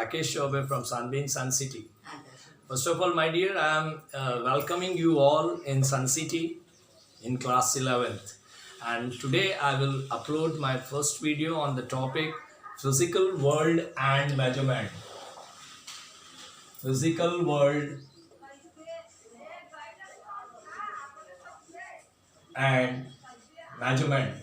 Rakesh Chaubey from Sunbeam Sun City. First of all, my dear, I am welcoming you all in Sun City in class 11th. And today I will upload my first video on the topic physical world and measurement. Physical world and measurement.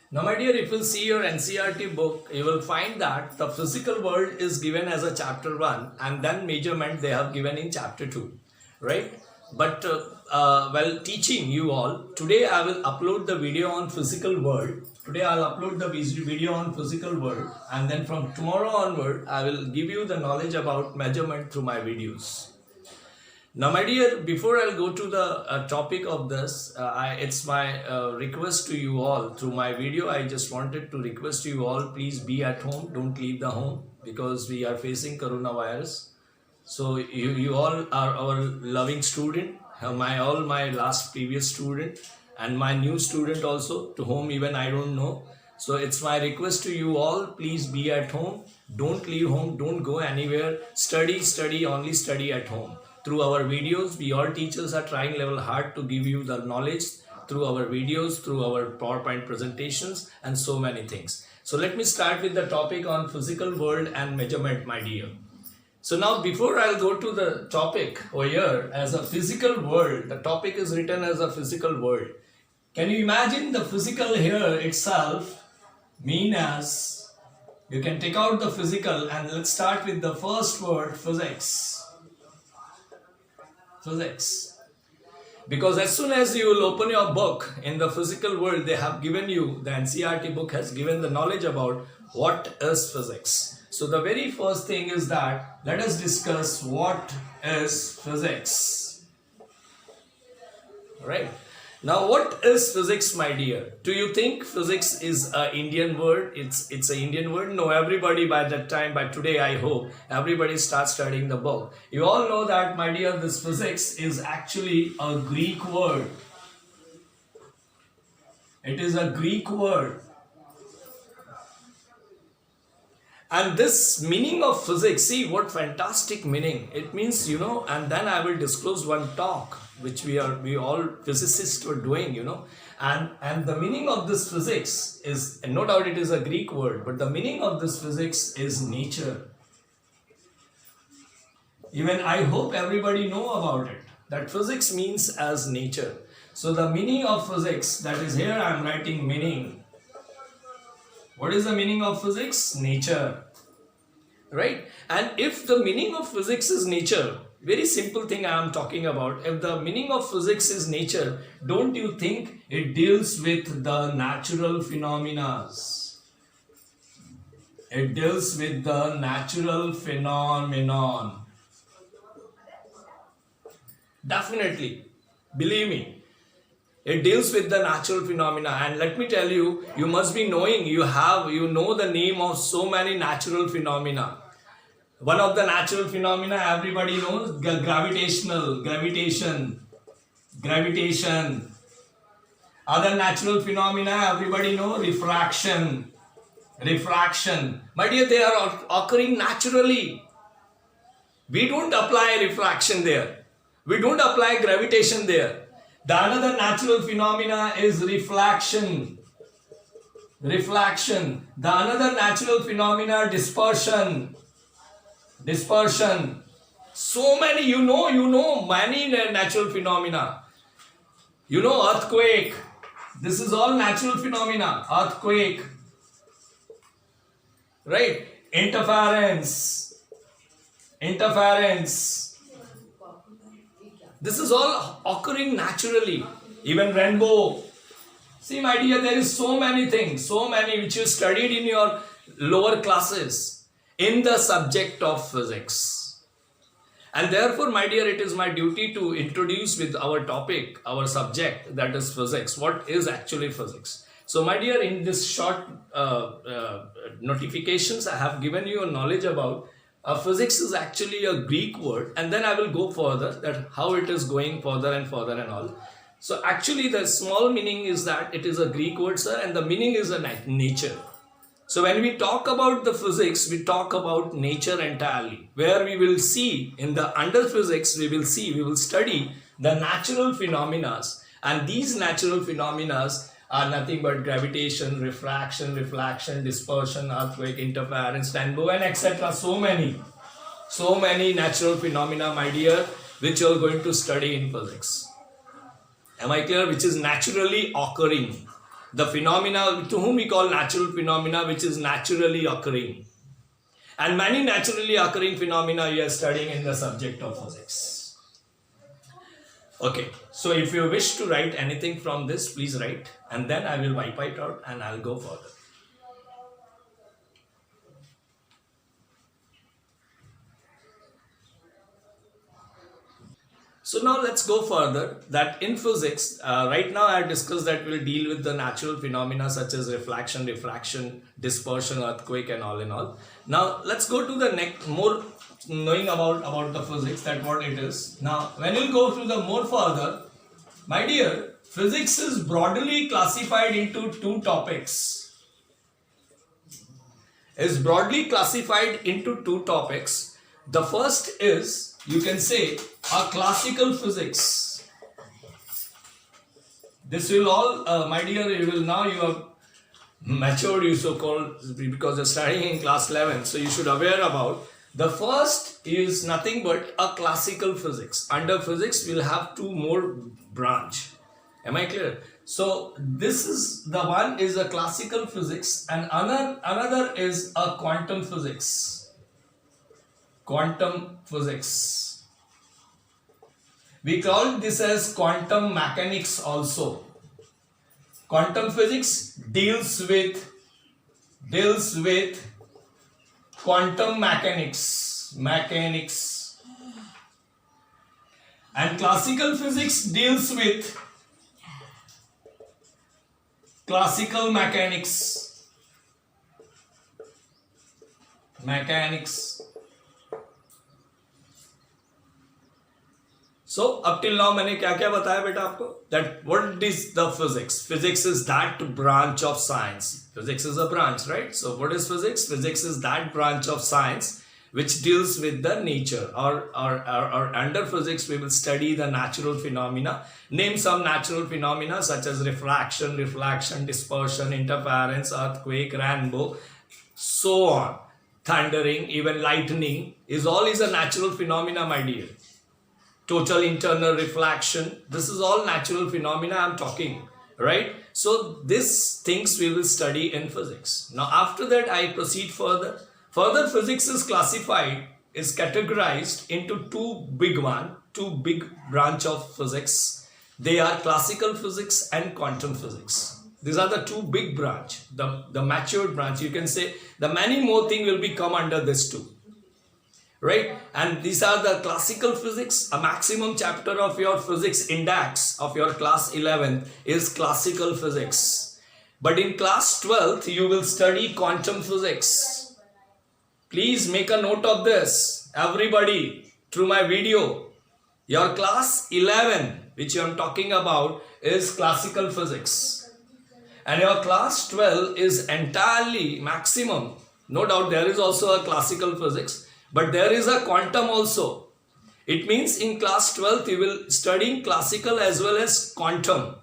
Now, my dear, if you see your NCERT book, you will find that the physical world is given as a chapter 1 and then measurement they have given in chapter 2, right? But while teaching you all, today I will upload the video on physical world. Today I'll upload the video on physical world, and then from tomorrow onward, I will give you the knowledge about measurement through my videos. Now, my dear, before I'll go to the topic of this, it's my request to you all through my video. I just wanted to request you all, please be at home, don't leave the home, because we are facing coronavirus. So you all are our loving student, all my last previous student and my new student also, to whom even I don't know. So it's my request to you all, please be at home, don't leave home, don't go anywhere, study, only study at home. Through our videos, we all teachers are trying level hard to give you the knowledge through our videos, through our PowerPoint presentations and so many things. So let me start with the topic on physical world and measurement, my dear. So now before I'll go to the topic over here as a physical world, the topic is written as a physical world. Can you imagine the physical here itself mean as, you can take out the physical and let's start with the first word, physics. Physics. Because as soon as you will open your book in the physical world, they have given you, the NCERT book has given the knowledge about what is physics. So the very first thing is that let us discuss what is physics. Right? Now, what is physics, my dear? Do you think physics is an Indian word? It's an Indian word? No, everybody by that time, by today, I hope, everybody starts studying the book. You all know that, my dear, this physics is actually a Greek word. It is a Greek word. And this meaning of physics, see what fantastic meaning. It means, and then I will disclose one talk which we all physicists were doing, and the meaning of this physics is, and no doubt it is a Greek word, but the meaning of this physics is nature. Even I hope everybody know about it, that physics means as nature. So the meaning of physics, that is here I am writing meaning. What is the meaning of physics? Nature. Right? And if the meaning of physics is nature, very simple thing I am talking about. If the meaning of physics is nature, don't you think it deals with the natural phenomena? It deals with the natural phenomenon. Definitely. Believe me. It deals with the natural phenomena, and let me tell you, you must be knowing, you know the name of so many natural phenomena. One of the natural phenomena everybody knows, gravitation. Other natural phenomena everybody know, refraction. My dear, they are occurring naturally. We don't apply refraction there. We don't apply gravitation there. The another natural phenomena is reflection. The another natural phenomena, dispersion. So many, many natural phenomena. Earthquake. This is all natural phenomena. Earthquake. Right? Interference. This is all occurring naturally. Even rainbow. See, my dear, there is so many things, which you studied in your lower classes in the subject of physics. And therefore, my dear, it is my duty to introduce with our topic, our subject, that is physics. What is actually physics? So, my dear, in this short notifications, I have given you a knowledge about physics is actually a Greek word, and then I will go further that how it is going further and all. So actually the small meaning is that it is a Greek word, sir, and the meaning is a nature. So when we talk about the physics, we talk about nature entirely, where we will see in the under physics, we will study the natural phenomena, and these natural phenomena are nothing but gravitation, refraction, dispersion, earthquake, interference, rainbow, and etc. So many natural phenomena, my dear, which you are going to study in physics. Am I clear? Which is naturally occurring. The phenomena to whom we call natural phenomena, which is naturally occurring. And many naturally occurring phenomena you are studying in the subject of physics. Okay, so if you wish to write anything from this, please write, and then I will wipe it out and I'll go further. So now let's go further, that in physics, right now I have discussed that we'll deal with the natural phenomena such as reflection, diffraction, dispersion, earthquake, and all in all. Now let's go to the next, more knowing about the physics, that what it is. Now when you go through the more further, my dear, physics is broadly classified into two topics. Is broadly classified into two topics. The first is, you can say, a classical physics. This will all, my dear, you have matured, you so called, because you're studying in class 11, so you should aware about. The first is nothing but a classical physics. Under physics, we'll have two more branch. Am I clear? So this is the one is a classical physics, and another is a quantum physics. Quantum physics. We call this as quantum mechanics also. Quantum physics deals with quantum mechanics. And classical physics deals with classical mechanics. So up till now मैंने क्या क्या बताया बेटा आपको? That what is the physics? Physics is that branch of science. Physics is a branch, right? So what is physics? Physics is that branch of science which deals with the nature. Or under physics we will study the natural phenomena. Name some natural phenomena such as refraction, dispersion, interference, earthquake, rainbow, so on. Thundering, even lightning is a natural phenomena, my dear. Total internal reflection, this is all natural phenomena I'm talking, right? So these things we will study in physics. Now after that I proceed further. Further, physics is categorized into two big branch of physics. They are classical physics and quantum physics. These are the two big branch, the matured branch. You can say the many more things will be come under this too. Right? And these are the classical physics. A maximum chapter of your physics index of your class 11 is classical physics. But in class 12th, you will study quantum physics. Please make a note of this. Everybody, through my video, your class 11, which I am talking about, is classical physics. And your class 12 is entirely maximum. No doubt there is also a classical physics. But there is a quantum also. It means in class 12th you will study classical as well as quantum.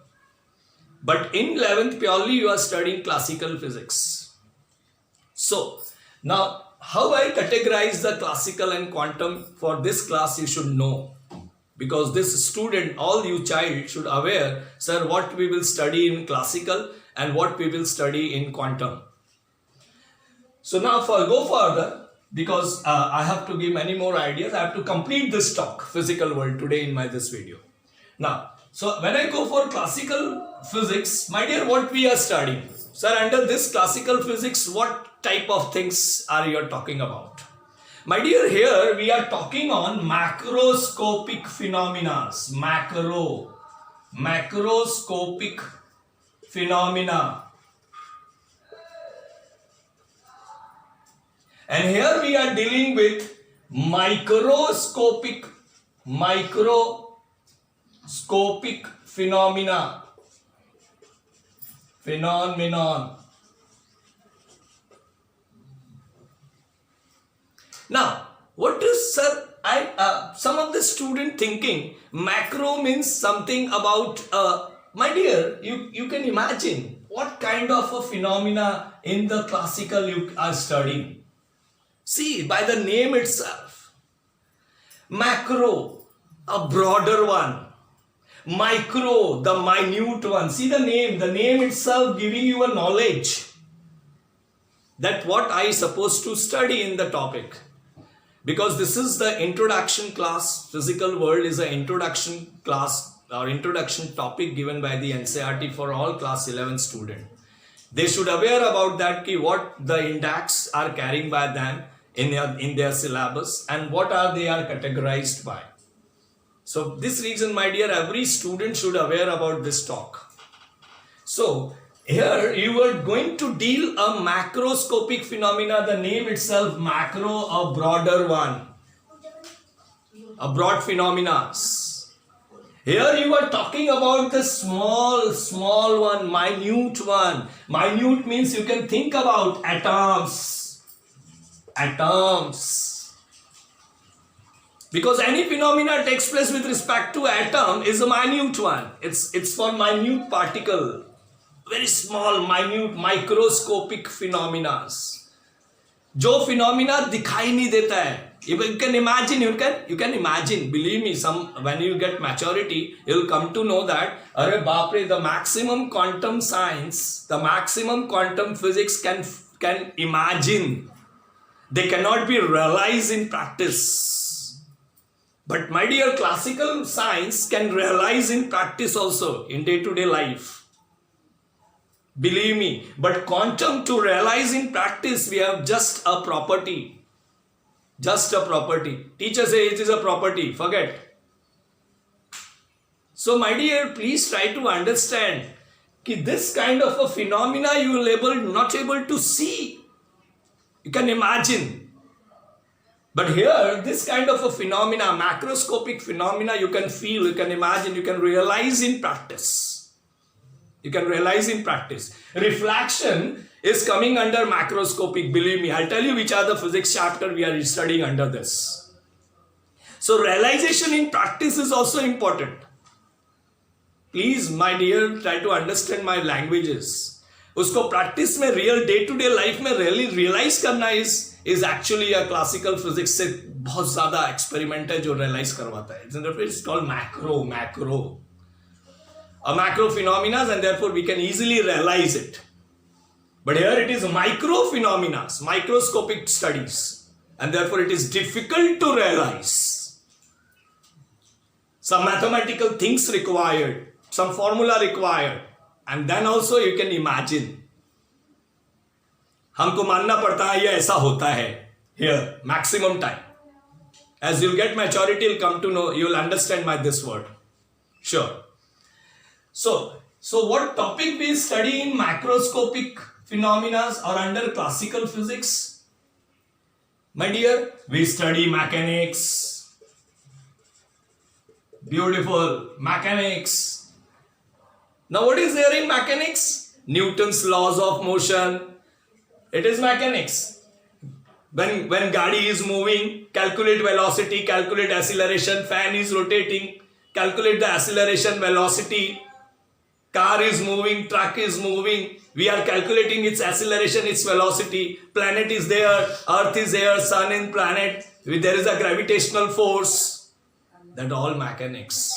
But in 11th purely you are studying classical physics. So now how I categorize the classical and quantum for this class you should know. Because this student, all you child should aware, sir, what we will study in classical and what we will study in quantum. So now go further. Because I have to give many more ideas, I have to complete this talk, physical world, today in this video. Now, so when I go for classical physics, my dear, what we are studying? Sir, under this classical physics, what type of things are you talking about? My dear, here we are talking on macroscopic phenomena. Macroscopic phenomena. And here we are dealing with microscopic Scopic phenomenon. Now, what is, sir? Some of the student thinking macro means something about. My dear, you can imagine what kind of a phenomena in the classical you are studying. See, by the name itself, macro, a broader one. Micro, the minute one. See the name itself giving you a knowledge that what I supposed to study in the topic. Because this is the introduction class. Physical world is an introduction class or introduction topic given by the NCERT for all class 11 student. They should aware about that ki what the index are carrying by them in their syllabus and what are they are categorized by. So this reason, my dear, every student should aware about this talk. So here you are going to deal a macroscopic phenomena, the name itself macro, a broader one, a broad phenomena. Here you are talking about the small one, minute one. Minute means you can think about atoms. Because any phenomena takes place with respect to atom is a minute one. It's for minute particle. Very small, minute, microscopic phenomena. जो phenomena दिखाई नहीं देता है. You can imagine, believe me, when you get maturity, you'll come to know that, अरे बाप रे, the maximum quantum science, the maximum quantum physics can imagine. They cannot be realized in practice. But my dear, classical science can realize in practice also, in day-to-day life. Believe me, but quantum to realize in practice, we have just a property. Just a property. Teacher say it is a property. Forget. So my dear, please try to understand that this kind of a phenomena you will not able to see. You can imagine. But here, this kind of a phenomena, macroscopic phenomena, you can feel, you can imagine, you can realize in practice. You can realize in practice. Reflection is coming under macroscopic, believe me. I'll tell you which are the physics chapter we are studying under this. So realization in practice is also important. Please, my dear, try to understand my languages. उसको practice में real day-to-day life में really realize करना is actually a classical physics से बहुत ज़्यादा experiment है जो realize करवाता है. It's called macro. A macro phenomena, and therefore we can easily realize it. But here it is micro phenomena, microscopic studies, and therefore it is difficult to realize. Some mathematical things required, some formula required, and then also you can imagine. हमको मानना पड़ता है ये ऐसा होता है. Here, maximum time. As you'll get maturity, you'll come to know, you'll understand this word. Sure. So what topic we study in macroscopic phenomena or under classical physics? My dear, we study mechanics. Beautiful, mechanics. Now what is there in mechanics? Newton's laws of motion. It is mechanics. When gadi is moving, calculate velocity, calculate acceleration, fan is rotating, calculate the acceleration, velocity. Car is moving, truck is moving, we are calculating its acceleration, its velocity, planet is there, earth is there, sun and planet, there is a gravitational force. That all mechanics.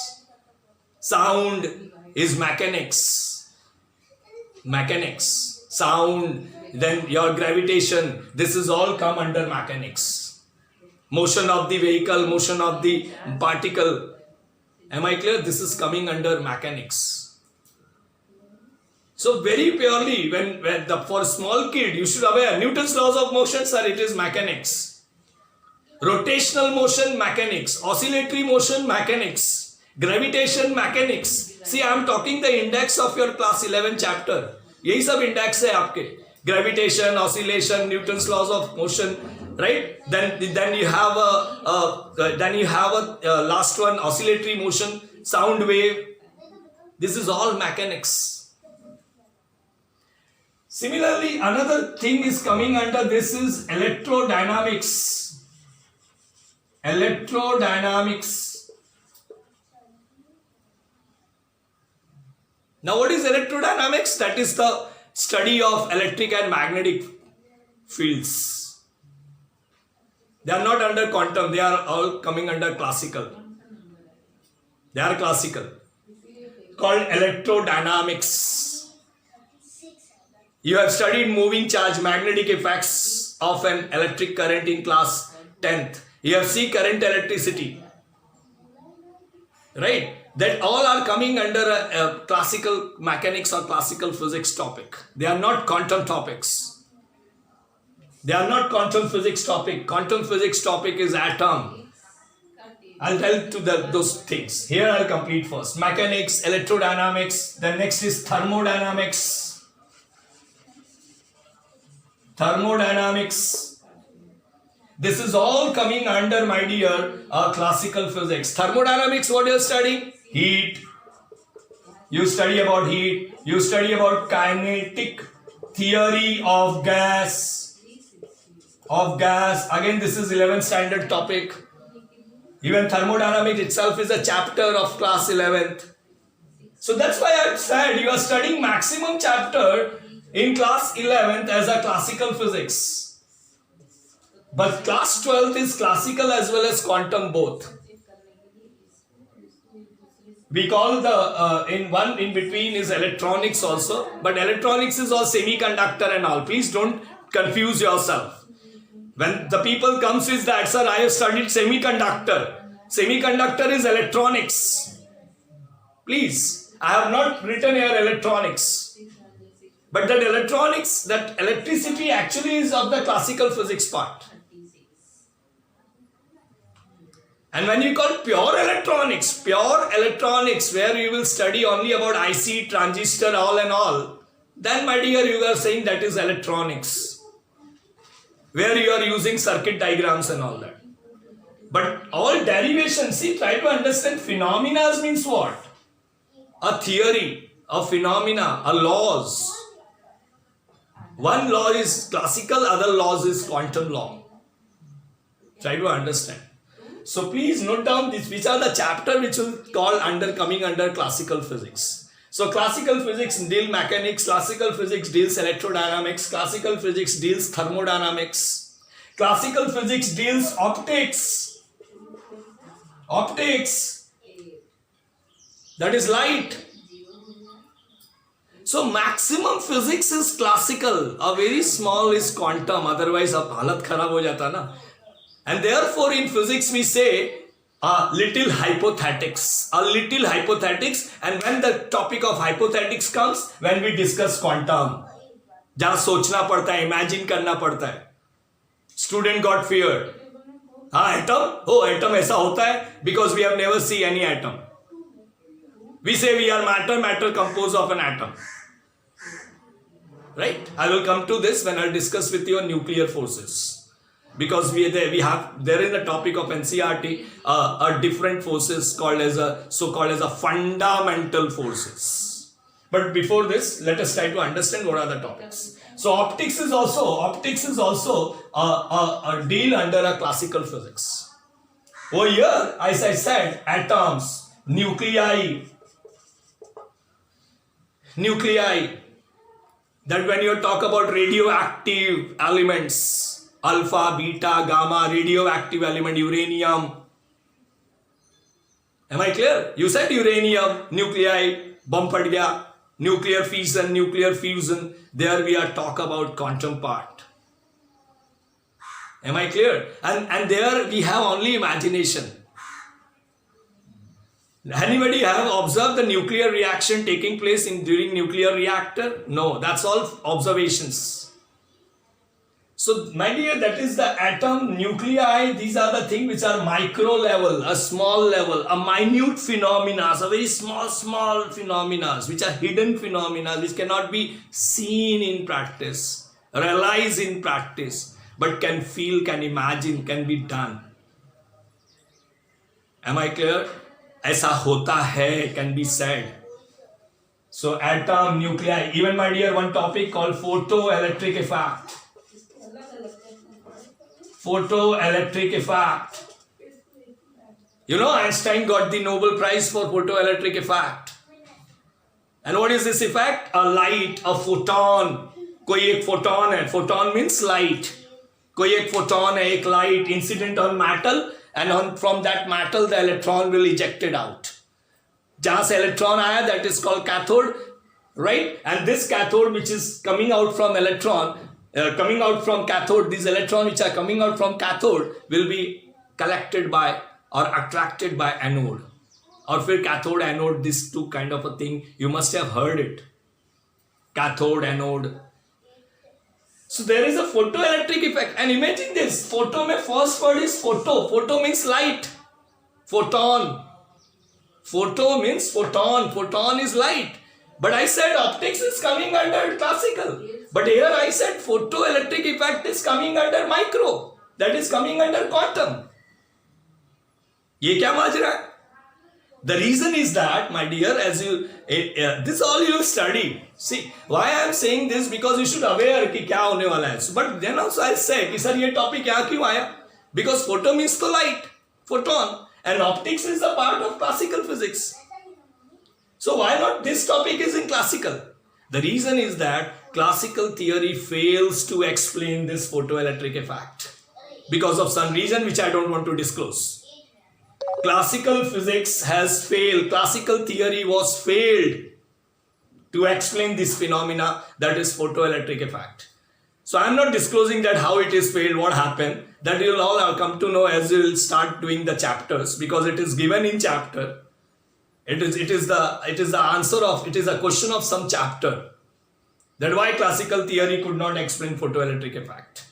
Sound is mechanics. Sound, then your gravitation, this is all come under mechanics. Motion of the vehicle, motion of the particle. Am I clear? This is coming under mechanics. So very purely, for small kid, you should aware Newton's laws of motion, sir, it is mechanics. Rotational motion, mechanics. Oscillatory motion, mechanics. Gravitation, mechanics. See, I am talking the index of your class 11 chapter. यही सब index है आपके. Gravitation, oscillation, Newton's laws of motion, right? Then you have a last one, oscillatory motion. sound wave. This is all mechanics. Similarly, another thing is coming under this is electrodynamics. Electrodynamics. Now what is electrodynamics? That is the study of electric and magnetic fields. They are not under quantum, they are all coming under classical. They are classical. Called electrodynamics. You have studied moving charge, magnetic effects of an electric current in class 10th. You have seen current electricity. Right? That all are coming under a classical mechanics or classical physics topic. They are not quantum topics. They are not quantum physics topic. Quantum physics topic is atom. I'll tell to those things. Here I'll complete first. Mechanics, electrodynamics. Then next is thermodynamics. Thermodynamics. This is all coming under, my dear, classical physics. Thermodynamics, what you're studying? Heat. You study about heat. You study about kinetic theory of gas. Again, this is 11th standard topic. Even thermodynamics itself is a chapter of class 11th. So that's why I've said you are studying maximum chapter in class 11th as a classical physics. But class 12th is classical as well as quantum both. We call the, in between is electronics also. But electronics is all semiconductor and all. Please don't confuse yourself. When the people comes with that, sir, I have studied semiconductor. Semiconductor is electronics. Please, I have not written here electronics. But that electronics, that electricity actually is of the classical physics part. And when you call pure electronics, where you will study only about IC, transistor, all and all, then my dear, you are saying that is electronics. Where you are using circuit diagrams and all that. But all derivations, see, try to understand phenomena means what? A theory, a phenomena, a laws. One law is classical, other laws is quantum law. Try to understand. So please note down this, which are the chapter which will call coming under classical physics. So classical physics deals mechanics, classical physics deals electrodynamics, classical physics deals thermodynamics, classical physics deals optics. Optics, that is light. So maximum physics is classical, a very small is quantum, otherwise ab halat kharab ho jata na. And therefore in physics we say a little hypothetics, and when the topic of hypothetics comes, when we discuss quantum, जहाँ सोचना पड़ता है, imagine करना पड़ता है. Student got feared. Atom? Oh, atom ऐसा होता है, because we have never seen any atom. We say we are matter composed of an atom. Right? I will come to this when I discuss with you on nuclear forces. Because there is a topic of NCERT, a different forces called as so-called as a fundamental forces. But before this, let us try to understand what are the topics. So optics is also a deal under a classical physics. Over here, as I said, atoms, nuclei. That when you talk about radioactive elements, alpha, beta, gamma, radioactive element, uranium. Am I clear? You said uranium, nuclei, bomb pad gaya, nuclear fusion. There we are talk about quantum part. Am I clear? And there we have only imagination. Anybody have observed the nuclear reaction taking place during nuclear reactor? No, that's all observations. So, my dear, that is the atom, nuclei, these are the things which are micro level, a small level, a minute phenomena, a very small phenomena, which are hidden phenomena, which cannot be seen in practice, realized in practice, but can feel, can imagine, can be done. Am I clear? ऐसा होता है can be said. So atom, nuclei, even my dear, one topic called photoelectric effect. Photoelectric effect. You know, Einstein got the Nobel Prize for photoelectric effect. And what is this effect? A light, a photon. कोई एक photon है. Photon means light. कोई एक photon है, एक light incident on metal, and from that metal the electron will ejected out. जहाँ से electron आया, that is called cathode, right? And this cathode which is coming out from electron, coming out from cathode, these electrons which are coming out from cathode will be collected by or attracted by anode. Or फिर cathode, anode, this two kind of a thing, you must have heard it. Cathode, anode. So there is a photoelectric effect, and imagine this, photo mein first word is photo. Photo means light. Photon. Photo means photon. Photon is light. But I said optics is coming under classical. But here I said photoelectric effect is coming under micro. That is coming under quantum. ये क्या माजरा है? The reason is that, my dear, as you, this all you study. See, why I am saying this, because you should aware कि क्या होने वाला है. But then also I say कि sir ये topic यहाँ क्यों आया? Because photo means तो light, photon, and optics is a part of classical physics. So why not this topic is in classical? The reason is that classical theory fails to explain this photoelectric effect because of some reason which I don't want to disclose. Classical physics has failed. Classical theory was failed to explain this phenomena, that is photoelectric effect. So I am not disclosing that how it is failed, what happened. That you will all come to know as you will start doing the chapters, because it is given in chapter. It is the answer of, it is a question of some chapter, that why classical theory could not explain photoelectric effect.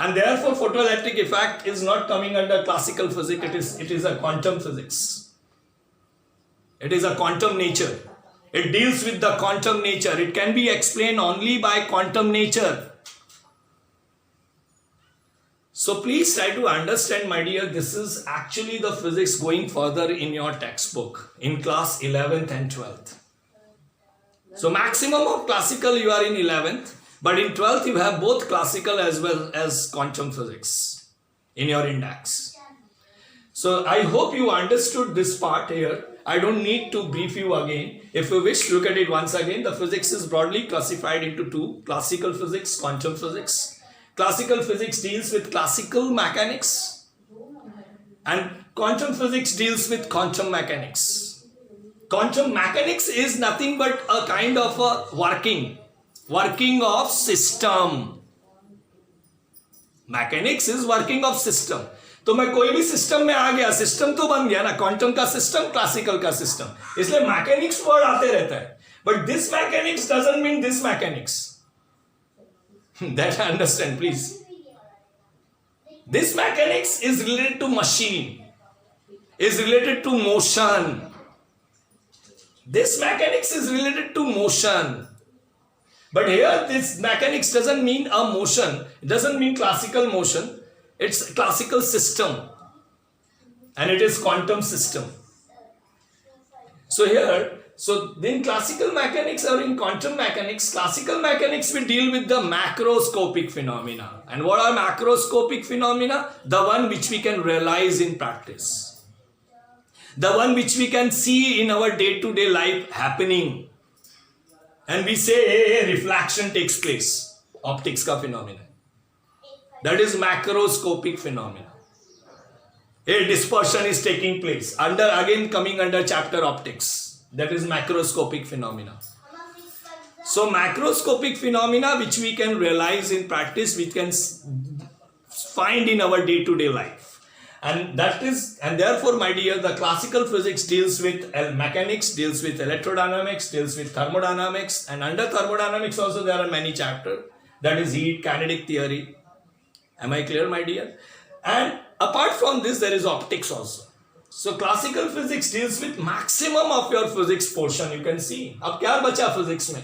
And therefore photoelectric effect is not coming under classical physics, it is a quantum physics. It is a quantum nature. It deals with the quantum nature. It can be explained only by quantum nature. So please try to understand, my dear, this is actually the physics going further in your textbook in class 11th and 12th. So maximum of classical you are in 11th, but in 12th you have both classical as well as quantum physics in your index. So I hope you understood this part here. I don't need to brief you again. If you wish, look at it once again. The physics is broadly classified into two: classical physics, quantum physics. Classical physics deals with classical mechanics, and quantum physics deals with quantum mechanics. Quantum mechanics is nothing but a kind of a working of system. Mechanics is working of system. तो मैं कोई भी system में आ गया, system तो बन गया ना, क्वांटम का सिस्टम, क्लासिकल का सिस्टम, इसलिए मैकेनिक्स वर्ड आते रहता है. But this mechanics doesn't mean this mechanics. That I understand, please. This mechanics is related to machine, is related to motion. This mechanics is related to motion. But here this mechanics doesn't mean a motion. It doesn't mean classical motion. It's a classical system. And it is quantum system. So here, so in classical mechanics or in quantum mechanics, classical mechanics will deal with the macroscopic phenomena. And what are macroscopic phenomena? The one which we can realize in practice. The one which we can see in our day-to-day life happening. And we say, hey, reflection takes place. Optics ka phenomena. That is macroscopic phenomena. A dispersion is taking place. Again coming under chapter optics. That is macroscopic phenomena. So macroscopic phenomena which we can realize in practice, we can find in our day-to-day life. And therefore, my dear, the classical physics deals with mechanics, deals with electrodynamics, deals with thermodynamics, and under thermodynamics also there are many chapters. That is heat, kinetic theory. Am I clear, my dear? And apart from this, there is optics also. So classical physics deals with maximum of your physics portion. You can see. अब क्या बचा physics में?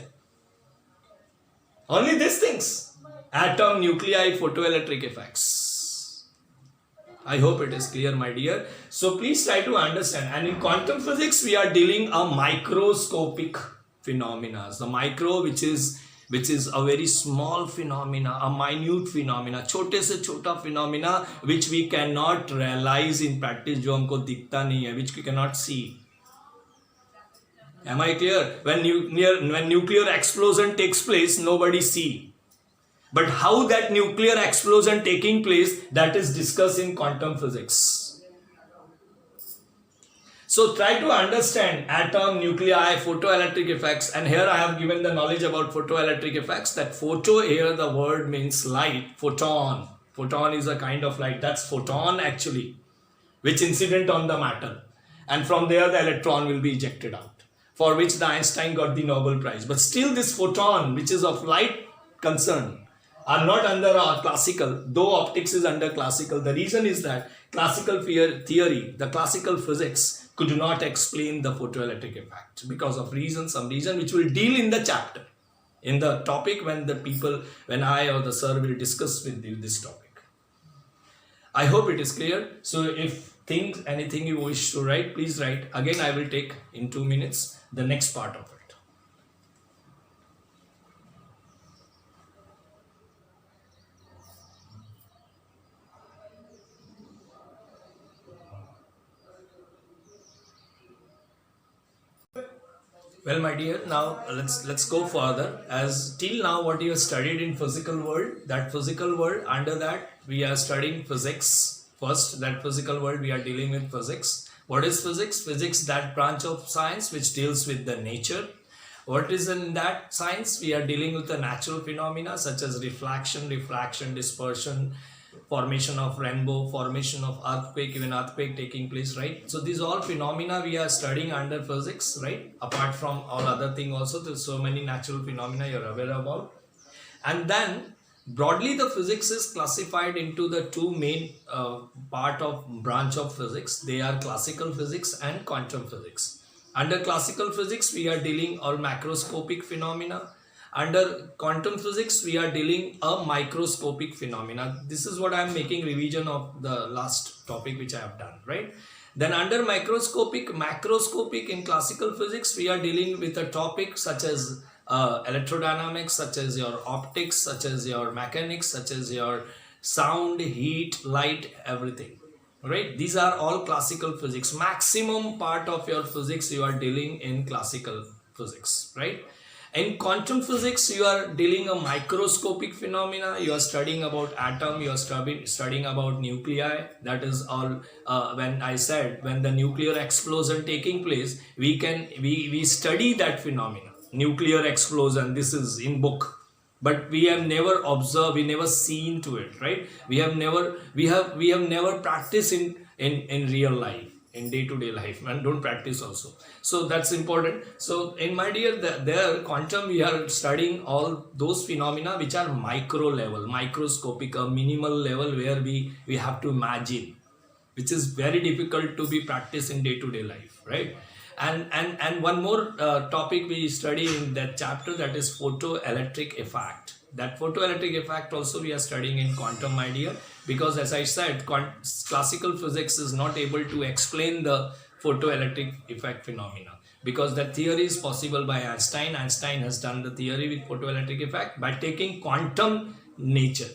Only these things: atom, nuclei, photoelectric effects. I hope it is clear, my dear. So please try to understand. And in quantum physics, we are dealing a microscopic phenomena. The micro, which is a very small phenomena, a minute phenomena, छोटे से छोटा phenomena, which we cannot realize in practice, जो हमको दिखता नहीं है, which we cannot see. Am I clear? When nuclear explosion takes place, nobody see. But how that nuclear explosion taking place, that is discussed in quantum physics. So try to understand atom, nuclei, photoelectric effects, and here I have given the knowledge about photoelectric effects. That photo, here the word means light, photon. Photon is a kind of light. That's photon actually, which incident on the matter. And from there the electron will be ejected out, for which the Einstein got the Nobel Prize. But still this photon, which is of light concern, are not under our classical, though optics is under classical. The reason is that classical theory, the classical physics, could not explain the photoelectric effect because of some reason which we'll deal in the chapter, in the topic when I or the sir will discuss with you this topic. I hope it is clear. So if anything you wish to write, please write. Again, I will take in 2 minutes the next part of it. Well, my dear, now let's go further. As till now, what you have studied in physical world, that physical world, under that we are studying physics. First, that physical world we are dealing with physics. What is physics? Physics, that branch of science which deals with the nature. What is in that science? We are dealing with the natural phenomena such as reflection, refraction, dispersion, formation of rainbow, formation of earthquake, even earthquake taking place, right? So these all phenomena we are studying under physics, right? Apart from all other thing also, there's so many natural phenomena you're aware about. And then broadly the physics is classified into the two main branch of physics. They are classical physics and quantum physics. Under classical physics, we are dealing all macroscopic phenomena. Under quantum physics, we are dealing a microscopic phenomena. This is what I am making revision of the last topic which I have done, right? Then under macroscopic in classical physics, we are dealing with a topic such as electrodynamics, such as your optics, such as your mechanics, such as your sound, heat, light, everything, right? These are all classical physics. Maximum part of your physics you are dealing in classical physics, right? In quantum physics, you are dealing a microscopic phenomena. You are studying about atom. You are studying about nuclei. That is all. When I said when the nuclear explosion taking place, we study that phenomena. Nuclear explosion. This is in book, but we have never observed. We never seen to it, right? We have never practiced in real life, in day-to-day life, and don't practice also. So that's important. So in my dear, there quantum, we are studying all those phenomena which are micro level, microscopic, a minimal level where we have to imagine, which is very difficult to be practiced in day-to-day life, right? And one more topic we study in that chapter, that is photoelectric effect. That photoelectric effect also we are studying in quantum, my dear, because as I said, classical physics is not able to explain the photoelectric effect phenomena, because that theory is possible by Einstein. Einstein has done the theory with photoelectric effect by taking quantum nature,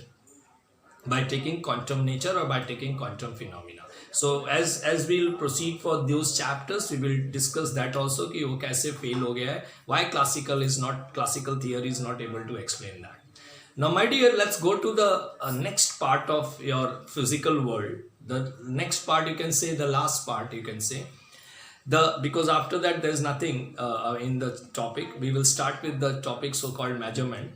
or by taking quantum phenomena. So as we'll proceed for those chapters, we will discuss that also, कि वो कैसे fail हो गया है, why classical theory is not able to explain that. Now, my dear, let's go to the next part of your physical world. The next part, you can say, the last part, you can say. Because after that, there's nothing in the topic. We will start with the topic so-called measurement.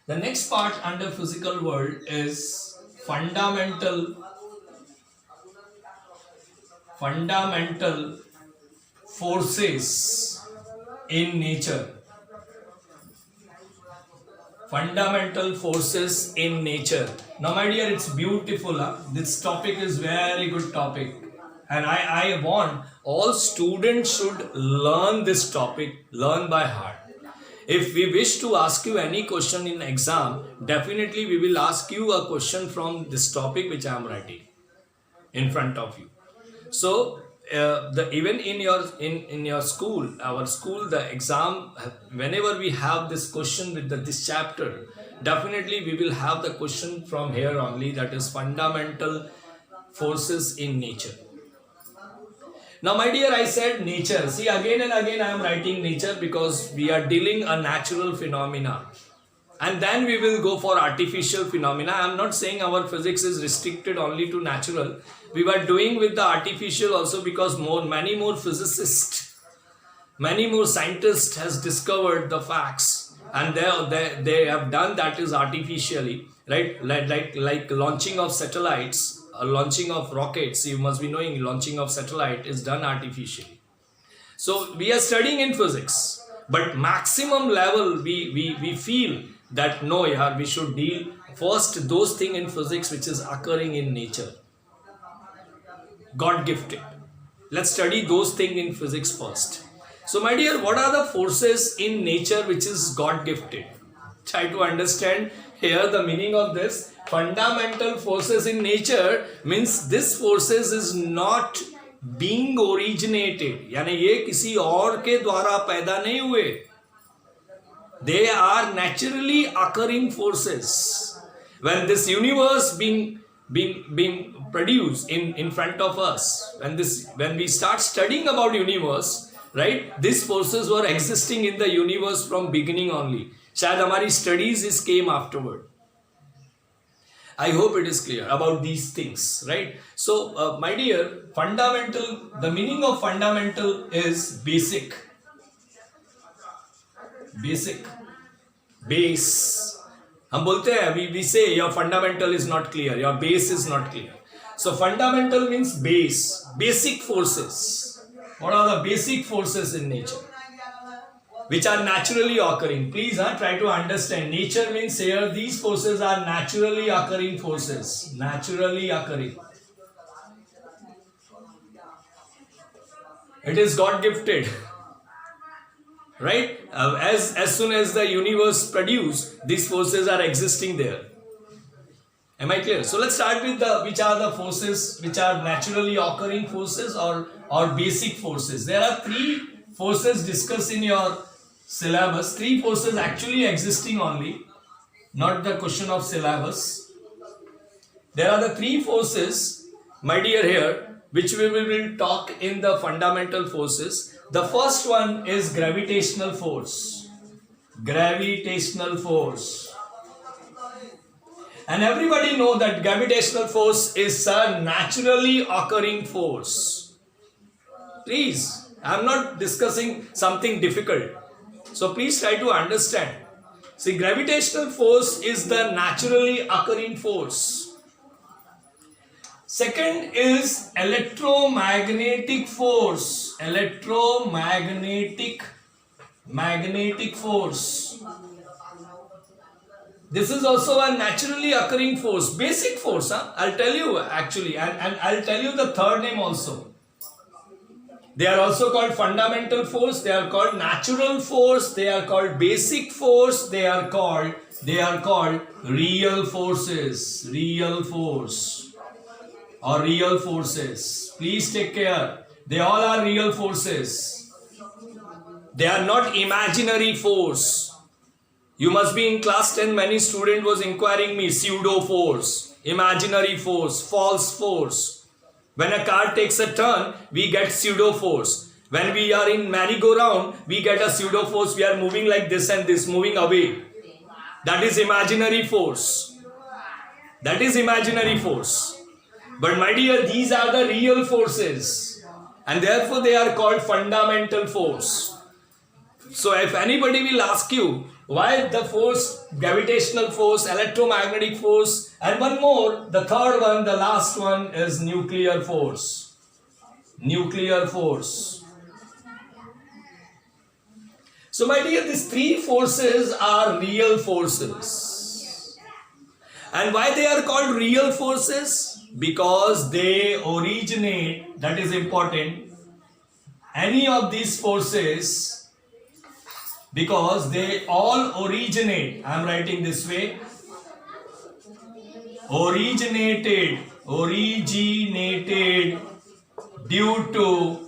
The next part under physical world is fundamental forces in nature. Fundamental forces in nature. Now, my dear, it's beautiful. Huh? This topic is very good topic, and I want all students should learn this topic, learn by heart. If we wish to ask you any question in exam, definitely we will ask you a question from this topic which I am writing. in front of you. So even in your school, our school, the exam, whenever we have this question with this chapter, definitely we will have the question from here only, that is fundamental forces in nature. Now my dear, I said nature. See, again and again I am writing nature because we are dealing a natural phenomena. And then we will go for artificial phenomena. I am not saying our physics is restricted only to natural. We were doing with the artificial also because many more physicists, many more scientists has discovered the facts, and they have done that is artificially, right? Like launching of satellites, launching of rockets. You must be knowing launching of satellite is done artificially. So we are studying in physics, but maximum level we feel that no, yeah, we should deal first those things in physics which is occurring in nature, God gifted. Let's study those things in physics first. So my dear, what are the forces in nature which is God gifted? Try to understand here the meaning of this. Fundamental forces in nature means this forces is not being originated, यानी ये किसी और के द्वारा पैदा नहीं हुए. They are naturally occurring forces. When this universe being produced in front of us, when we start studying about universe, right, these forces were existing in the universe from beginning only. शायद हमारी studies is came afterward. I hope it is clear about these things, right? So my dear, fundamental, the meaning of fundamental is basic, base. हम बोलते हैं, we say your fundamental is not clear, your base is not clear. So fundamental means base, basic forces. What are the basic forces in nature which are naturally occurring? Please try to understand. Nature means here these forces are naturally occurring forces, naturally occurring. It is God gifted. Right? As soon as the universe produced, these forces are existing there. Am I clear? So let's start with which are the forces which are naturally occurring forces or basic forces. There are three forces discussed in your syllabus. Three forces actually existing only, not the question of syllabus. There are the three forces, my dear, here, which we will talk in the fundamental forces. The first one is gravitational force. Gravitational force. And everybody know that gravitational force is a naturally occurring force. Please, I am not discussing something difficult. So please try to understand. See, gravitational force is the naturally occurring force. Second is electromagnetic force. Magnetic force. This is also a naturally occurring force, basic force. I'll tell you actually, and I'll tell you the third name also. They are also called fundamental force. They are called natural force. They are called basic force. They are called real forces. Real force. Or real forces. Please take care. They all are real forces. They are not imaginary force. You must be in class 10. Many student was inquiring me, pseudo force, imaginary force, false force. When a car takes a turn, we get pseudo force. When we are in merry-go-round, we get a pseudo force. We are moving like this and this, moving away. That is imaginary force. That is imaginary force. But my dear, these are the real forces, and therefore they are called fundamental force. So if anybody will ask you why the force, gravitational force, electromagnetic force, and one more, the third one, the last one is nuclear force. Nuclear force. So my dear, these three forces are real forces. And why they are called real forces? Because they originate, that is important, any of these forces, because they all originate, I am writing this way, originated originated due to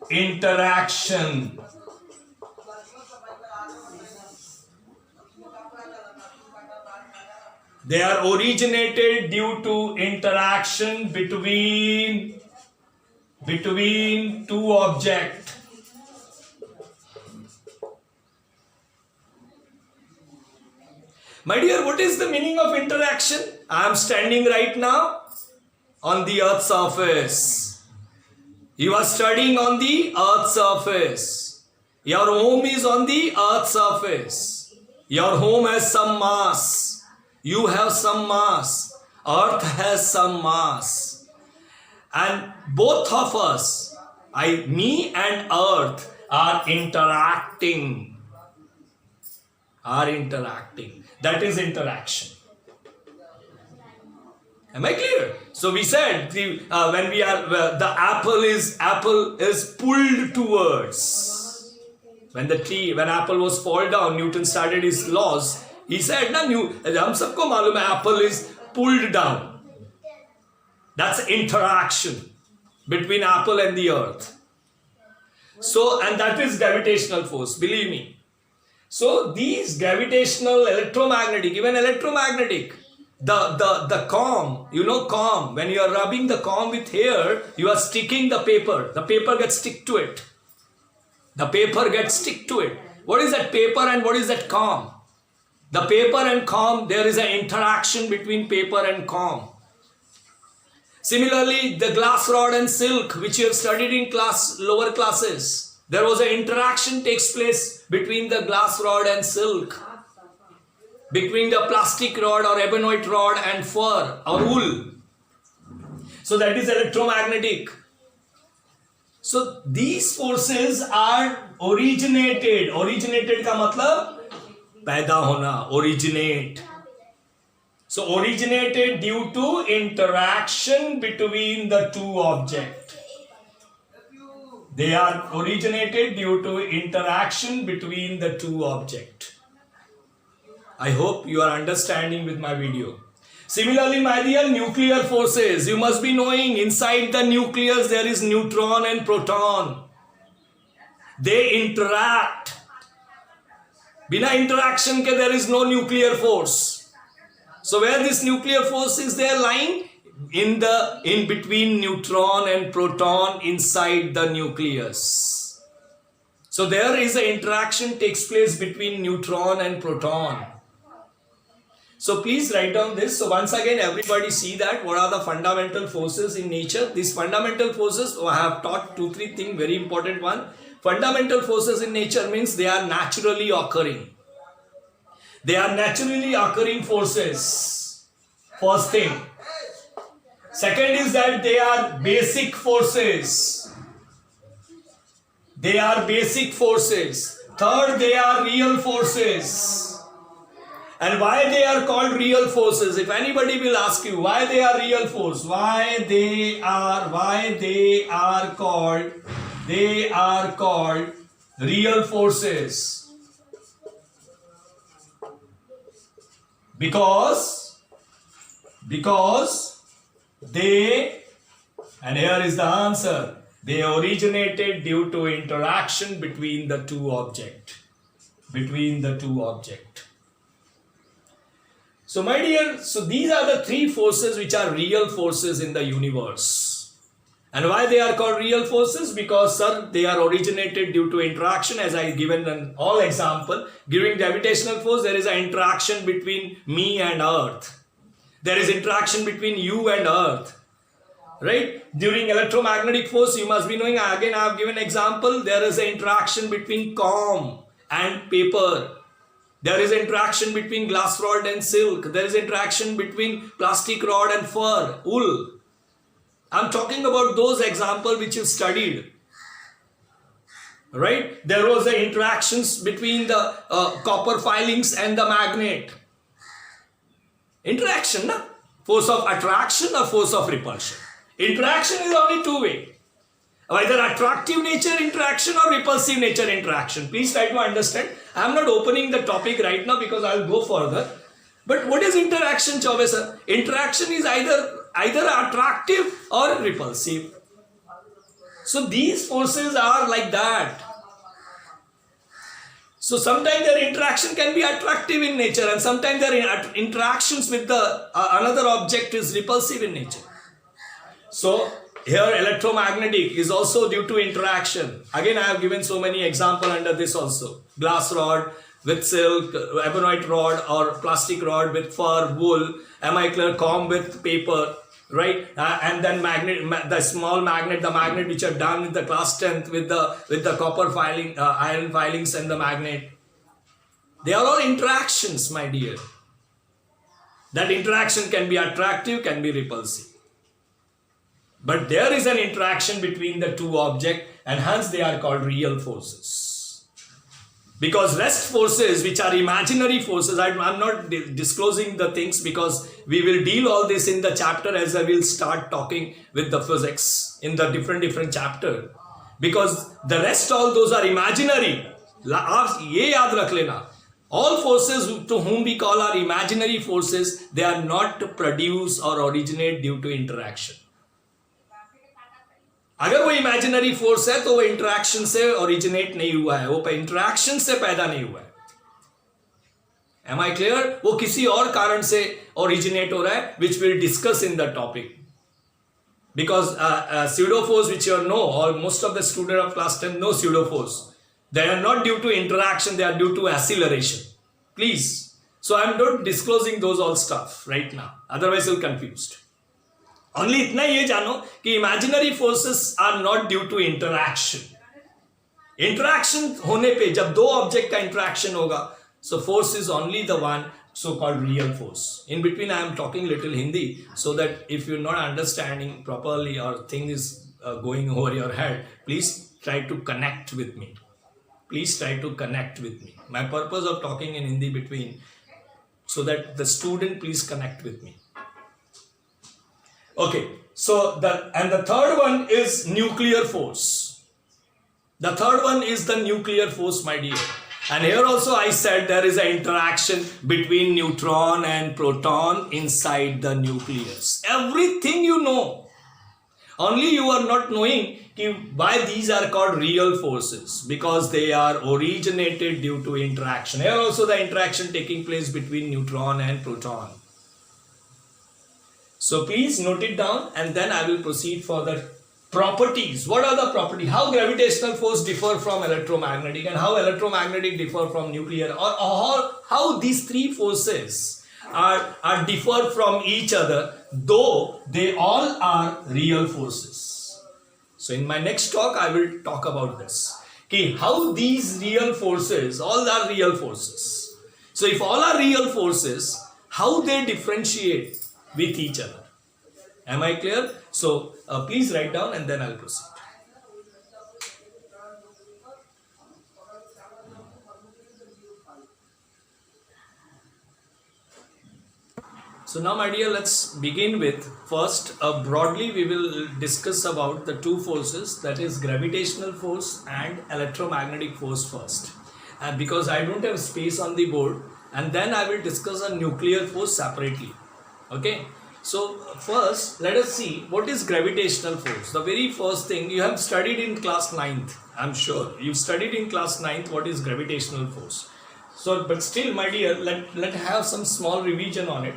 interaction. They are originated due to interaction between two objects. My dear, what is the meaning of interaction? I am standing right now on the earth's surface. You are studying on the earth's surface. Your home is on the earth's surface. Your home has some mass. You have some mass. Earth has some mass. And both of us, me and earth, are interacting. That is interaction. Am I clear? So we said when we are the apple is pulled towards. When apple was fall down, Newton started his laws. He said, हम सबको मालूम है apple is pulled down. That's interaction between apple and the earth. So, and that is gravitational force, believe me. So these gravitational, electromagnetic, even electromagnetic, the comb, comb, when you are rubbing the comb with hair, you are sticking the paper gets stick to it. What is that paper and what is that comb? The paper and comb, there is an interaction between paper and comb. Similarly, the glass rod and silk, which you have studied in lower classes, there was an interaction takes place between the glass rod and silk, between the plastic rod or ebonite rod and fur or wool. So that is electromagnetic. So these forces are originated. Originated का मतलब पैदा होना, originate. So originated due to interaction between the two objects. They are originated due to interaction between the two objects. I hope you are understanding with my video. Similarly, my dear, nuclear forces. You must be knowing inside the nucleus there is neutron and proton. They interact. Bina interaction ke there is no nuclear force. So where this nuclear force is there lying? In between neutron and proton inside the nucleus. So there is an interaction takes place between neutron and proton. So please write down this. So once again, everybody see that what are the fundamental forces in nature. These fundamental forces, I have taught 2-3 things, very important one. Fundamental forces in nature means they are naturally occurring. They are naturally occurring forces. First thing. Second is that they are basic forces. They are basic forces. Third, they are real forces. And why they are called real forces? If anybody will ask you why they are real force, why they are called real forces. Because they, and here is the answer, they originated due to interaction between the two objects. So my dear, so these are the 3 forces which are real forces in the universe. And why they are called real forces? Because sir, they are originated due to interaction, as I given an all example. During gravitational force, there is an interaction between me and earth. There is interaction between you and earth. Right? During electromagnetic force, you must be knowing, again I have given example, there is an interaction between comb and paper. There is interaction between glass rod and silk. There is interaction between plastic rod and fur, wool. I am talking about those examples which you studied. Right? There was the interactions between the copper filings and the magnet. Interaction, na? Force of attraction or force of repulsion. Interaction is only 2 ways. Either attractive nature interaction or repulsive nature interaction. Please try to understand. I am not opening the topic right now because I will go further. But what is interaction, Chaube sir? Interaction is either attractive or repulsive. So these forces are like that. So sometimes their interaction can be attractive in nature, and sometimes their interactions with the another object is repulsive in nature. So here electromagnetic is also due to interaction. Again, I have given so many examples under this also. Glass rod with silk, ebonite rod or plastic rod with fur, wool, am I clear? Comb with paper, right? And then magnet, the small magnet, the magnet which are done in the class 10th with the copper filing, iron filings and the magnet. They are all interactions, my dear. That interaction can be attractive, can be repulsive. But there is an interaction between the two objects, and hence they are called real forces. Because rest forces, which are imaginary forces, I'm not disclosing the things because we will deal all this in the chapter as I will start talking with the physics in the different chapter. Because the rest, all those are imaginary. ये याद रख लेना. All forces to whom we call are imaginary forces, they are not produced or originate due to interaction. अगर वो imaginary force है तो वो interaction से ओरिजिनेट नहीं हुआ है, वो इंटरेक्शन से पैदा नहीं हुआ है. Am I clear? वो किसी और कारण से ओरिजिनेट हो रहा है, which will discuss in the topic. Because pseudo force, which you know, or most of the students of class 10 know pseudo force, they are not due to interaction, they are due to acceleration. Please. So I am not disclosing those all stuff right now. Otherwise you'll confused. Only इतना ये जानो कि imaginary forces are not due to interaction. Interaction होने पे जब दो object का interaction होगा, so force is only the one so-called real force. In between I am talking little Hindi so that if you're not understanding properly or thing is going over your head, please try to connect with me. Please try to connect with me. My purpose of talking in Hindi between so that the student please connect with me. Okay, so the third one is nuclear force. The third one is the nuclear force, my dear. And here also I said there is an interaction between neutron and proton inside the nucleus. Everything you know. Only you are not knowing why these are called real forces, because they are originated due to interaction. Here also the interaction taking place between neutron and proton. So please note it down and then I will proceed for the properties. What are the properties? How gravitational force differ from electromagnetic, and how electromagnetic differ from nuclear, or how these three forces are differ from each other, though they all are real forces. So in my next talk I will talk about this. Okay, how these real forces, all are real forces. So if all are real forces, how they differentiate with each other. Am I clear? So please write down and then I'll proceed. So now my dear, let's begin with first broadly we will discuss about the two forces, that is gravitational force and electromagnetic force first. And because I don't have space on the board, and then I will discuss a nuclear force separately. Okay, so first let us see what is gravitational force. The very first thing you have studied in class 9th, I'm sure you studied in class 9th what is gravitational force. So but still my dear, let have some small revision on it.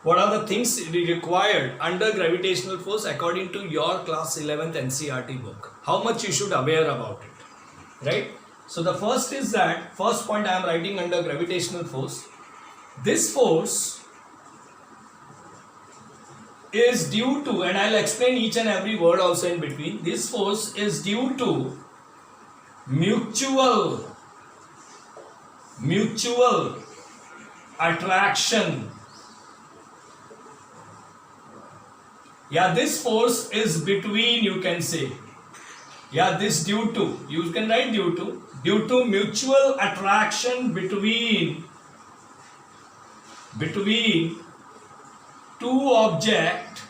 What are the things required under gravitational force according to your class 11th NCERT book? How much you should aware about it, right? So the first is that, first point I am writing under gravitational force. This force is due to, and I'll explain each and every word also in between. This force is due to mutual attraction. Yeah, this force is between, you can say. Yeah, this due to, you can write due to mutual attraction between two objects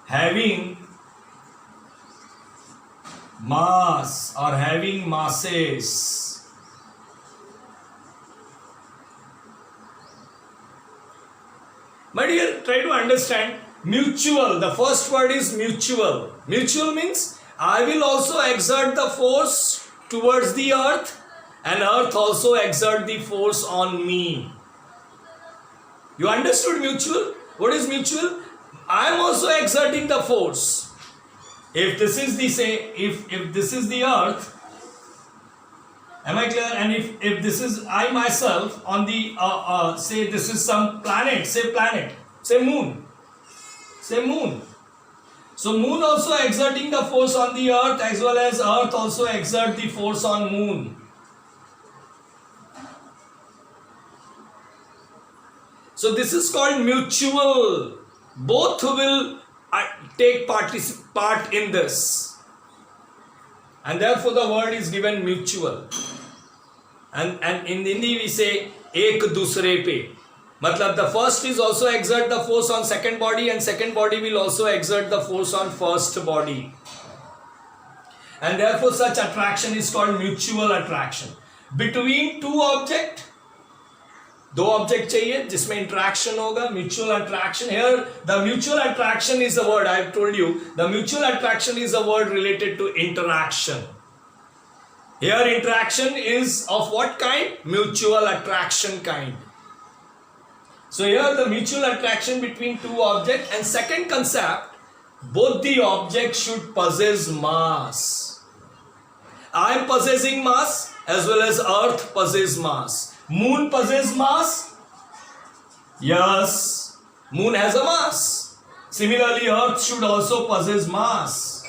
having mass or having masses. My dear, try to understand. Mutual, the first word is mutual. Mutual means I will also exert the force towards the earth and earth also exert the force on me. You understood mutual? What is mutual? I am also exerting the force. If this is the if this is the earth, am I clear? And if this is I myself on the say this is some planet, say moon. Say moon. So moon also exerting the force on the earth as well as earth also exert the force on moon. So this is called mutual. Both will take part in this. And therefore the word is given mutual. And in Hindi we say ek dusre pe. Matlab the first is also exert the force on second body and second body will also exert the force on first body. And therefore such attraction is called mutual attraction. Between two objects, दो object चाहिए जिसमें interaction होगा, mutual attraction. Here the mutual attraction is a word, I have told you, the mutual attraction is a word related to interaction. Here interaction is of what kind? Mutual attraction kind. So here the mutual attraction between two objects, and second concept, both the objects should possess mass. I am possessing mass as well as earth possess mass. Moon possess mass? Yes, moon has a mass. Similarly, earth should also possess mass.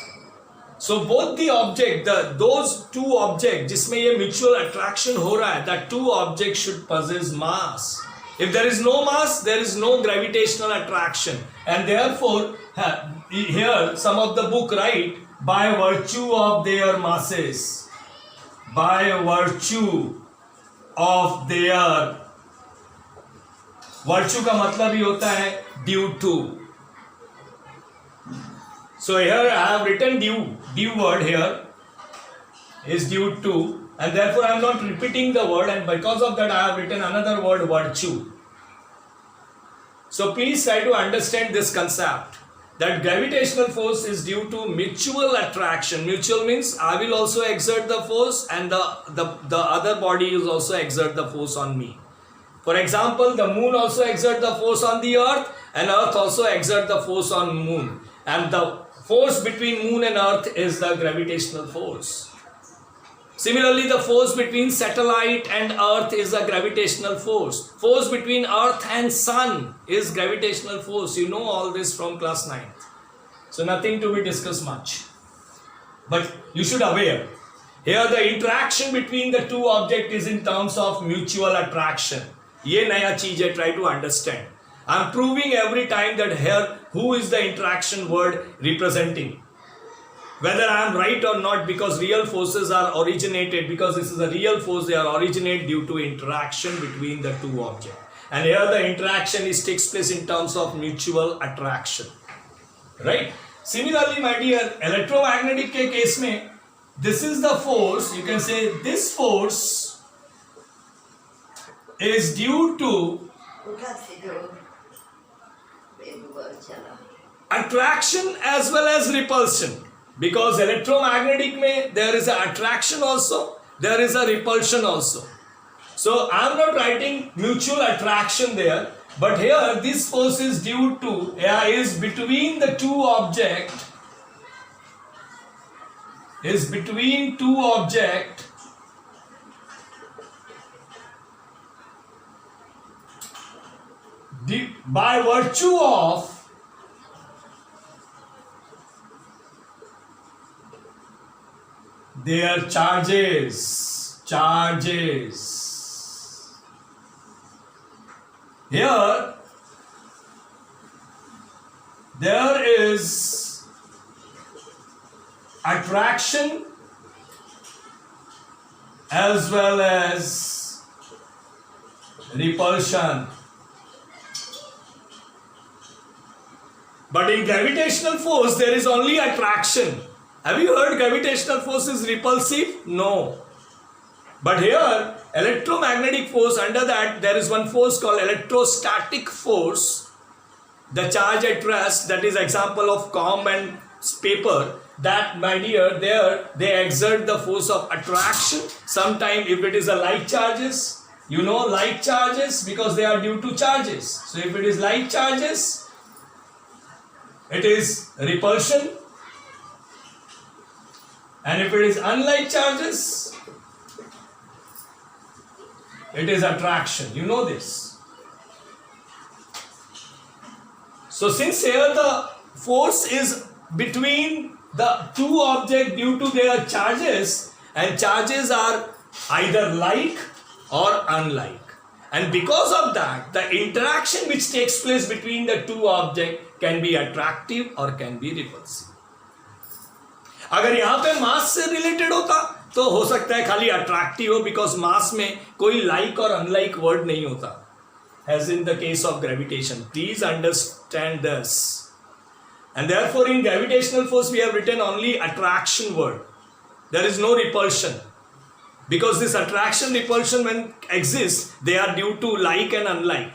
So both the object, those two objects जिसमें ये mutual attraction हो रहा है, that two objects should possess mass. If there is no mass, there is no gravitational attraction, and therefore here some of the book write by virtue of their masses, by virtue of their, virtue का मतलब ही होता है due to. So here I have written due word here is due to, and therefore I am not repeating the word, and because of that I have written another word virtue. So please try to understand this concept that gravitational force is due to mutual attraction. Mutual means I will also exert the force and the other body is also exert the force on me. For example, the moon also exert the force on the earth and earth also exert the force on moon. And the force between moon and earth is the gravitational force. Similarly, the force between satellite and earth is a gravitational force. Force between earth and sun is gravitational force. You know all this from class 9. So nothing to be discussed much. But you should aware. Here the interaction between the two objects is in terms of mutual attraction. ये नया चीज है, try to understand. I am proving every time that here who is the interaction word representing. Whether I am right or not, because real forces are originated, because this is a real force, they are originate due to interaction between the two objects. And here the interaction takes place in terms of mutual attraction. Right? Similarly, my dear, electromagnetic के case में, this is the force, you can say this force is due to attraction as well as repulsion. Because electromagnetic में there is an attraction also, there is a repulsion also. So I am not writing mutual attraction there, but here this force is due to, is between the two objects, by virtue of their charges. Here there is attraction as well as repulsion. But in gravitational force there is only attraction. Have you heard gravitational force is repulsive? No. But here, electromagnetic force, under that there is one force called electrostatic force. the charge at rest, that is example of comb and paper, that, my dear, there they exert the force of attraction. Sometime if it is a like charges, you know, like charges, because they are due to charges. So if it is like charges, it is repulsion, and if it is unlike charges, it is attraction. You know this. So since here the force is between the two objects due to their charges, and charges are either like or unlike, and because of that the interaction which takes place between the two objects can be attractive or can be repulsive. अगर यहाँ पे मास से related होता तो हो सकता है खाली अट्रैक्टिव हो, बिकॉज मास में कोई लाइक और अनलाइक वर्ड नहीं होता, as in the case of gravitation. Please understand this. And therefore in gravitational force we have written only attraction word. There is no repulsion, because this attraction repulsion when exists, they are due to like and unlike.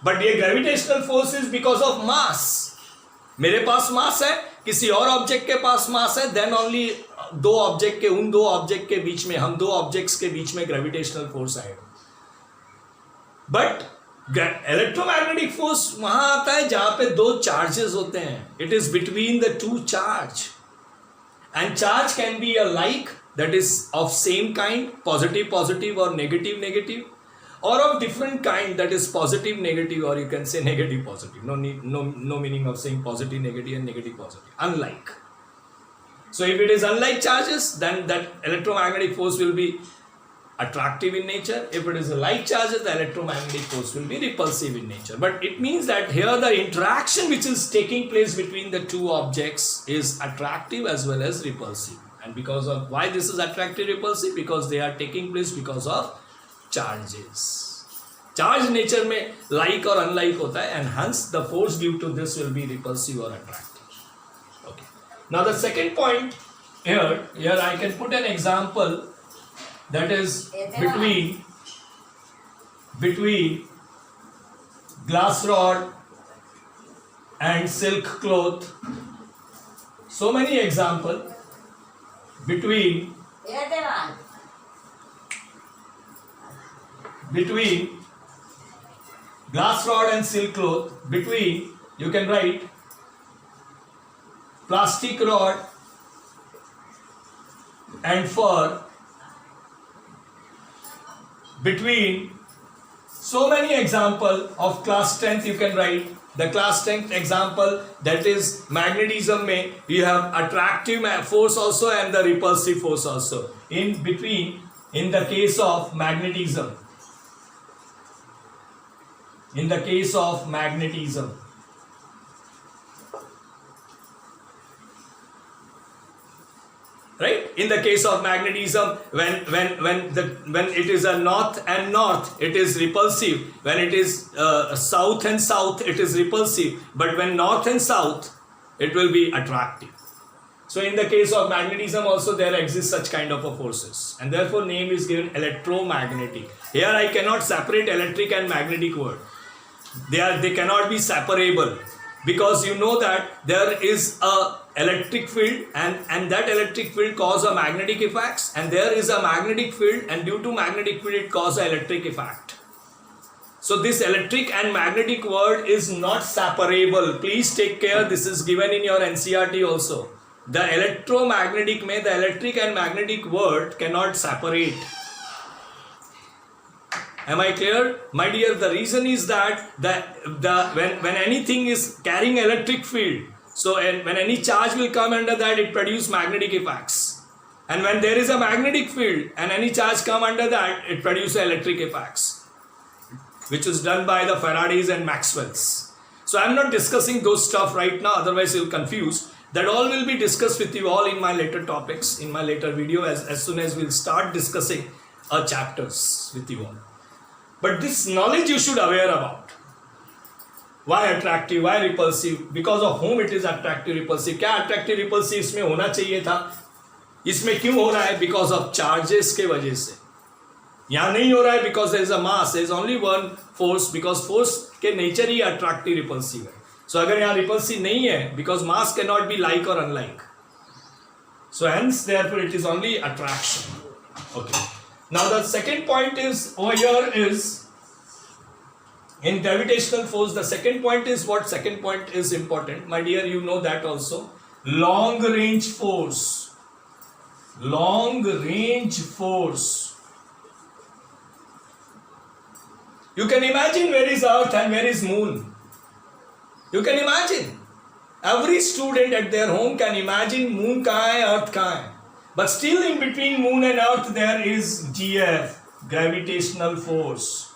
But ये gravitational force is because of mass. मेरे पास मास है, किसी और object के पास मास है, then only दो object के, उन दो ऑब्जेक्ट के बीच में, हम दो ऑब्जेक्ट्स के बीच में ग्रेविटेशनल फोर्स आएगा. बट इलेक्ट्रोमैग्नेटिक फोर्स वहां आता है जहां पे दो चार्जेस होते हैं. It is between the two charge, and charge can be a like, that is of same kind, positive positive और negative negative, or of different kind, that is positive negative, or you can say negative positive. No meaning of saying positive negative and negative positive, unlike. So if it is unlike charges, then that electromagnetic force will be attractive in nature. If it is a like charges, the electromagnetic force will be repulsive in nature. But it means that here the interaction which is taking place between the two objects is attractive as well as repulsive. And because of why this is attractive repulsive, because they are taking place because of charges. Charge nature में like और unlike होता है, and hence the force due to this will be repulsive or attractive. Okay. Now the second point here I can put an example, that is between glass rod and silk cloth. So many example between glass rod and silk cloth, between, you can write plastic rod and fur, between, so many example of class strength you can write. The class strength example, that is magnetism में you have attractive force also and the repulsive force also. In between, in the case of magnetism, right? In the case of magnetism, when it is a north and north, it is repulsive. When it is south and south, it is repulsive. But when north and south, it will be attractive. So in the case of magnetism also there exists such kind of a forces, and therefore name is given electromagnetic. Here I cannot separate electric and magnetic word. They cannot be separable, because you know that there is a electric field, and that electric field cause a magnetic effects, and there is a magnetic field, and due to magnetic field it cause a electric effect. So this electric and magnetic word is not separable. Please take care, this is given in your NCERT also. The electromagnetic में the electric and magnetic word cannot separate. Am I clear? My dear, the reason is that when anything is carrying electric field, so when any charge will come under that, it produces magnetic effects. And when there is a magnetic field and any charge come under that, it produces electric effects, which is done by the Faradays and Maxwell's. So I am not discussing those stuff right now, otherwise you will confuse. That all will be discussed with you all in my later topics, in my later video, as soon as we will start discussing our chapters with you all. But this knowledge you should aware about. Why attractive, why repulsive, because of whom it is attractive, repulsive. क्या attractive, repulsive इसमें होना चाहिए था, इसमें क्यों हो रहा है? Because of charges के वजह से. यहाँ नहीं हो रहा है because there is a mass, there is only one force, because force के nature ही attractive, repulsive है. So अगर यहाँ repulsive नहीं है, because mass cannot be like or unlike. So hence therefore it is only attraction. Okay. Now the second point is over here is in gravitational force. The second point is what? Second point is important, my dear. You know that also. Long range force. Long range force. You can imagine where is Earth and where is Moon. You can imagine. Every student at their home can imagine Moon kahan hai, Earth kahan hai. But still in between Moon and Earth there is GF, gravitational force.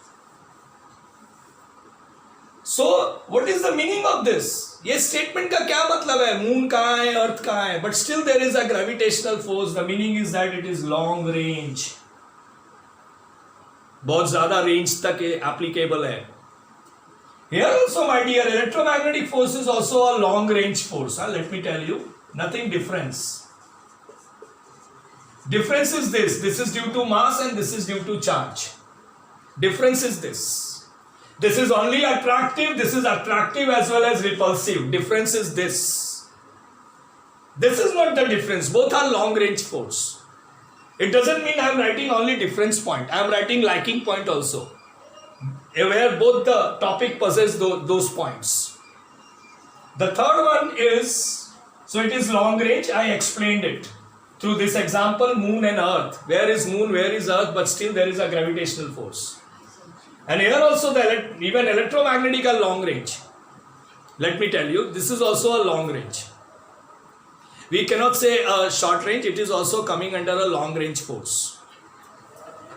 So what is the meaning of this? ये statement का क्या मतलब है? Moon कहाँ है, Earth कहाँ है? But still there is a gravitational force. The meaning is that it is long range. बहुत ज़्यादा range तक ये applicable है. Here also, my dear, electromagnetic force is also a long range force. Let me tell you, nothing difference. Difference is this. This is due to mass and this is due to charge. Difference is this. This is only attractive, this is attractive as well as repulsive. Difference is this. This is not the difference. Both are long range force. It doesn't mean I am writing only difference point. I am writing liking point also, where both the topic possess those points. The third one is, so it is long range. I explained it through this example, Moon and Earth. Where is Moon, where is Earth, but still there is a gravitational force. And here also even electromagnetic are long range. Let me tell you, this is also a long range. We cannot say a short range, it is also coming under a long range force.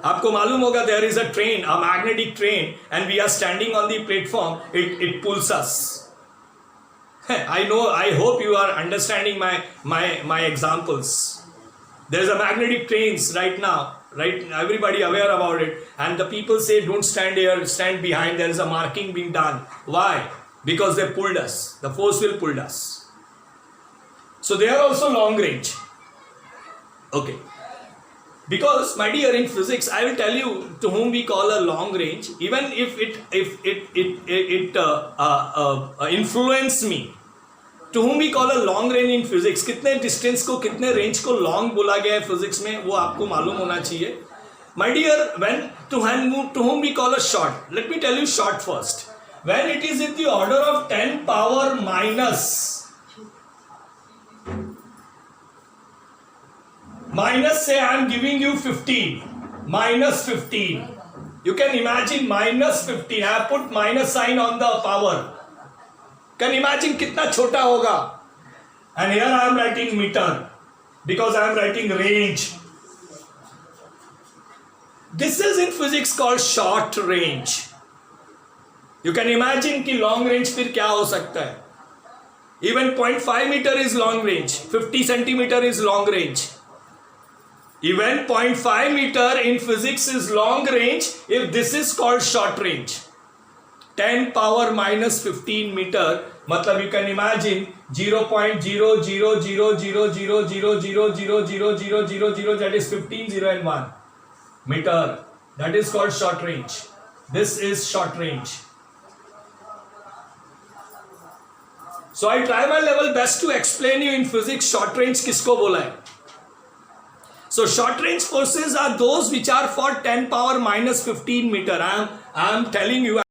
आपको मालूम होगा, there is a train, a magnetic train, and we are standing on the platform, it pulls us. I know, I hope you are understanding my examples. There is a magnetic trains right now, right? Everybody aware about it, and the people say don't stand here, stand behind. There is a marking being done. Why? Because they pulled us. The force will pull us. So they are also long range. Okay. Because, my dear, in physics, I will tell you to whom we call a long range. Even if it influence me, to whom we call a long range in physics. कितने distance को, कितने range को long बोला गया है physics में, वो आपको मालूम होना चाहिए. My dear, to whom we call a short. Let me tell you short first. When it is in the order of 10 power minus say I am giving you 15, minus 15. You can imagine minus 15. I have put minus sign on the power. Can imagine कितना छोटा होगा. And here I am writing meter because I am writing range. This is in physics called short range. You can imagine कि long range फिर क्या हो सकता है. Even 0.5 meter is long range. 50 centimeter is long range. Even 0.5 meter in physics is long range if this is called short range. 10 power minus 15 meter, matlab you can imagine 0.0000000000000, that is 15 0 and 1 meter. That is called short range. This is short range. So I try my level best to explain you in physics short range kisko bola hai. So short range forces are those which are for 10 power minus 15 meter. I am telling you.